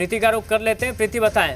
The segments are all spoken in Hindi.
प्रीति का रुख कर लेते हैं। प्रीति बताएं।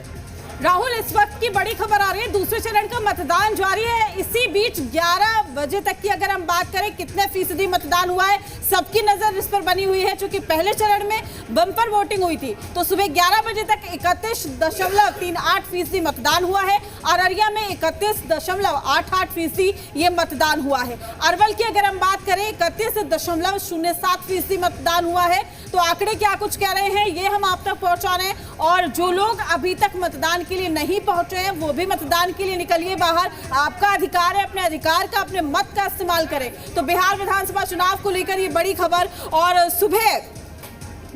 राहुल, इस वक्त की बड़ी खबर आ रही है, दूसरे चरण का मतदान जारी है। इसी बीच 11 बजे तक की अगर हम बात करें कितने फीसदी मतदान हुआ है, सबकी नजर इस पर बनी हुई है। चूंकि पहले चरण में बम्पर वोटिंग हुई थी तो सुबह 11 बजे तक 31.38% मतदान हुआ है। अररिया में 31.88% ये मतदान हुआ है। अरवल की अगर हम बात करें 31.07% मतदान हुआ है। तो आंकड़े क्या कुछ कह रहे हैं ये हम आप तक पहुंचा रहे हैं। और जो लोग अभी तक मतदान के लिए नहीं पहुंचे हैं वो भी मतदान के लिए निकलिए बाहर। आपका अधिकार है, अपने अधिकार का, अपने मत का इस्तेमाल करें। तो बिहार विधानसभा चुनाव को लेकर ये बड़ी खबर, और सुबह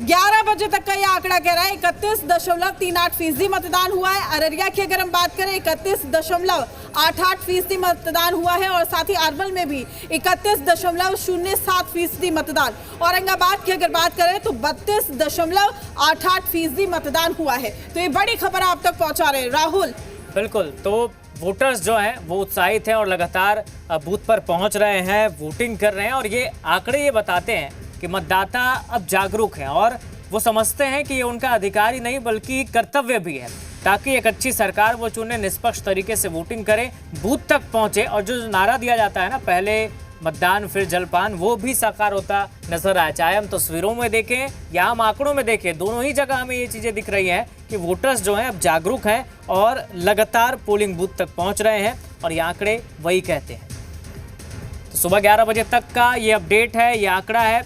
11 बजे तक का ये आंकड़ा कह रहा है 31.38% मतदान हुआ है। अररिया की अगर हम बात करें 31.88% मतदान हुआ है। और साथ ही अरवल में भी 31.07% मतदान। औरंगाबाद की अगर बात करें तो 32.88% मतदान हुआ है। तो ये बड़ी खबर आप तक पहुंचा रहे हैं राहुल। बिल्कुल, तो वोटर्स जो हैं वो उत्साहित हैं और लगातार बूथ पर पहुंच रहे हैं, वोटिंग कर रहे हैं। और ये आंकड़े ये बताते हैं कि मतदाता अब जागरूक हैं और वो समझते हैं कि ये उनका अधिकार ही नहीं बल्कि कर्तव्य भी है, ताकि एक अच्छी सरकार वो चुने, निष्पक्ष तरीके से वोटिंग करें, बूथ तक पहुंचे। और जो नारा दिया जाता है ना, पहले मतदान फिर जलपान, वो भी साकार होता नजर आया। चाहे हम तस्वीरों में देखें या हम आंकड़ों में देखें, दोनों ही जगह हमें ये चीज़ें दिख रही हैं कि वोटर्स जो हैं अब जागरूक हैं और लगातार पोलिंग बूथ तक पहुँच रहे हैं। और ये आंकड़े वही कहते हैं। तो सुबह 11 बजे तक का ये अपडेट है, ये आंकड़ा है।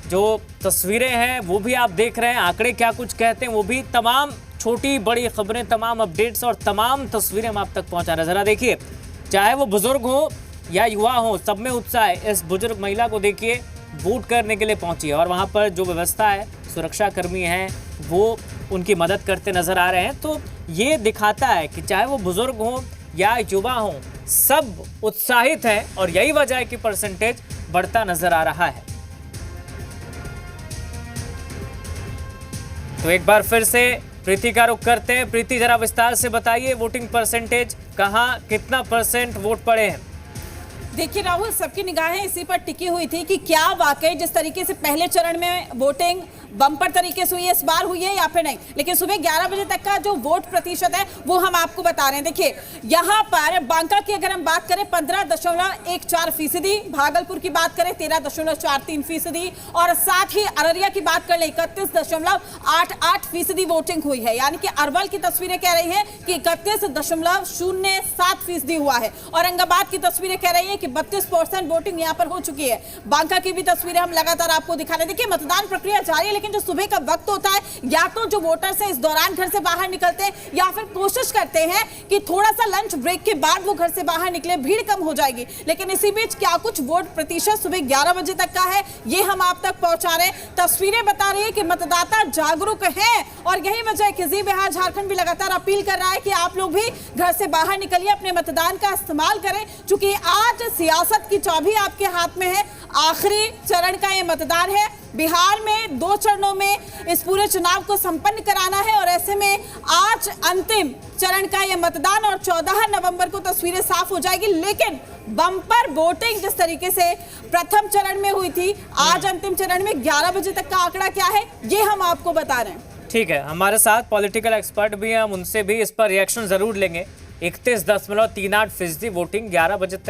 जो तस्वीरें हैं वो भी आप देख रहे हैं, आंकड़े क्या कुछ कहते हैं वो भी, तमाम छोटी बड़ी खबरें, तमाम अपडेट्स और तमाम तस्वीरें हम आप तक पहुंचा रहे हैं। ज़रा देखिए, चाहे वो बुजुर्ग हो या युवा हो, सब में उत्साह है। इस बुजुर्ग महिला को देखिए, वोट करने के लिए पहुंची है और वहां पर जो व्यवस्था है, सुरक्षा कर्मी हैं वो उनकी मदद करते नजर आ रहे हैं। तो ये दिखाता है कि चाहे वो बुजुर्ग हो या युवा हो, सब उत्साहित हैं और यही वजह है कि परसेंटेज बढ़ता नजर आ रहा है। तो एक बार फिर से प्रीति का रुख करते हैं। प्रीति, जरा विस्तार से बताइए, वोटिंग परसेंटेज कहाँ, कितना परसेंट वोट पड़े हैं? देखिए राहुल, सबकी निगाहें इसी पर टिकी हुई थी कि क्या वाकई जिस तरीके से पहले चरण में वोटिंग बम्पर तरीके से हुई है, इस बार हुई है या फिर नहीं। लेकिन सुबह 11 बजे तक का जो वोट प्रतिशत है वो हम आपको बता रहे हैं। देखिए, यहाँ पर बांका की अगर हम बात करें 15.14%, भागलपुर की बात करें 13.43%, और साथ ही अररिया की बात कर ले 31.88% वोटिंग हुई है। यानी कि अरवल की तस्वीरें कह रही है कि 31.07% हुआ है। औरंगाबाद की तस्वीरें कह रही है कि 32% वोटिंग यहाँ पर हो चुकी है। बांका की भी तस्वीरें हम लगातार आपको दिखा रहे हैं। देखिए, मतदान प्रक्रिया जारी है, लेकिन जो सुबह का वक्त होता है, या तो जो वोटर्स हैं इस दौरान घर से बाहर निकलते हैं या फिर कोशिश करते हैं कि थोड़ा सा लंच ब्रेक के बाद वो घर से बाहर निकले, भीड़ कम हो जाएगी। लेकिन इसी बीच क्या कुछ वोट प्रतिशत सुबह 11 बजे तक का है ये हम आप तक पहुंचा रहे हैं। तस्वीरें बता रही है कि मतदाता जागरूक हैं और यही वजह है कि जी बिहार झारखंड भी लगातार अपील कर रहा है कि आप लोग भी घर से बाहर निकलिए, अपने मतदान का इस्तेमाल करें। चूंकि आज सियासत की चाबी आपके हाथ में है। आखिरी चरण का ये मतदान है। बिहार में 2 चरणों में इस पूरे चुनाव को संपन्न कराना है और ऐसे में आज अंतिम चरण का ये मतदान, और 14 नवंबर को तस्वीरें साफ हो जाएगी। लेकिन बम्पर वोटिंग जिस तरीके से प्रथम चरण में हुई थी, आज अंतिम चरण में 11 बजे तक का आंकड़ा क्या है ये हम आपको बता रहे हैं। ठीक है, हमारे साथ पॉलिटिकल एक्सपर्ट भी हैं, हम उनसे भी इस पर रिएक्शन जरूर लेंगे। 31.38% वोटिंग 11 बजे तक